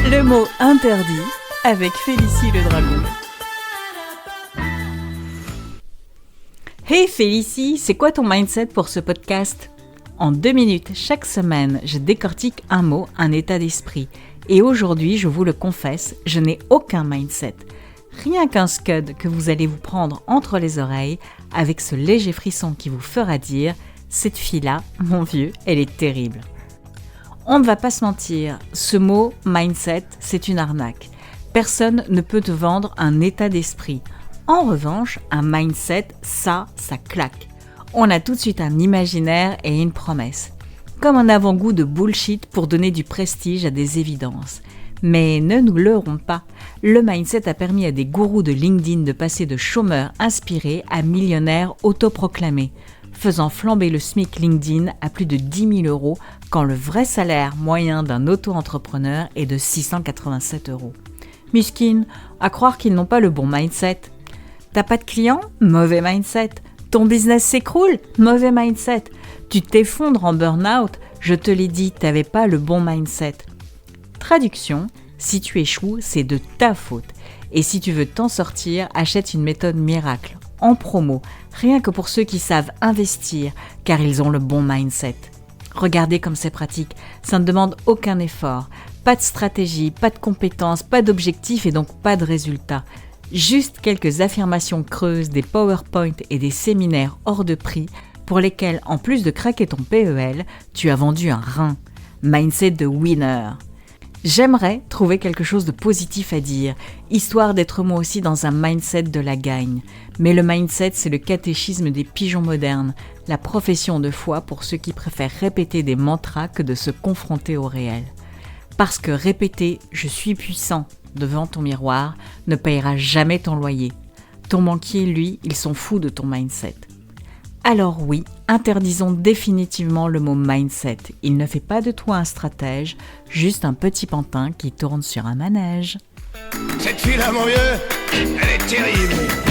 Le mot interdit avec Félicie le dragon. Hey Félicie, c'est quoi ton mindset pour ce podcast ? En 2 minutes chaque semaine, je décortique un mot, un état d'esprit. Et aujourd'hui, je vous le confesse, je n'ai aucun mindset. Rien qu'un scud que vous allez vous prendre entre les oreilles avec ce léger frisson qui vous fera dire « Cette fille-là, mon vieux, elle est terrible ». On ne va pas se mentir, ce mot « mindset », c'est une arnaque. Personne ne peut te vendre un état d'esprit. En revanche, un mindset, ça claque. On a tout de suite un imaginaire et une promesse. Comme un avant-goût de bullshit pour donner du prestige à des évidences. Mais ne nous leurrons pas, le mindset a permis à des gourous de LinkedIn de passer de chômeurs inspirés à millionnaires autoproclamés, faisant flamber le SMIC LinkedIn à plus de 10 000 € quand le vrai salaire moyen d'un auto-entrepreneur est de 687 €. Miskin, à croire qu'ils n'ont pas le bon mindset. T'as pas de clients ? Mauvais mindset. Ton business s'écroule ? Mauvais mindset. Tu t'effondres en burn-out ? Je te l'ai dit, t'avais pas le bon mindset. Traduction, si tu échoues, c'est de ta faute. Et si tu veux t'en sortir, achète une méthode miracle, en promo, rien que pour ceux qui savent investir, car ils ont le bon mindset. Regardez comme c'est pratique, ça ne demande aucun effort, pas de stratégie, pas de compétences, pas d'objectifs et donc pas de résultats. Juste quelques affirmations creuses, des PowerPoint et des séminaires hors de prix pour lesquels, en plus de craquer ton PEL, tu as vendu un rein. Mindset de winner. J'aimerais trouver quelque chose de positif à dire, histoire d'être moi aussi dans un mindset de la gagne. Mais le mindset, c'est le catéchisme des pigeons modernes, la profession de foi pour ceux qui préfèrent répéter des mantras que de se confronter au réel. Parce que répéter « je suis puissant » devant ton miroir ne payera jamais ton loyer. Ton banquier, lui, il s'en fout de ton mindset. Alors oui, interdisons définitivement le mot mindset. Il ne fait pas de toi un stratège, juste un petit pantin qui tourne sur un manège. Cette fille-là, mon vieux, elle est terrible.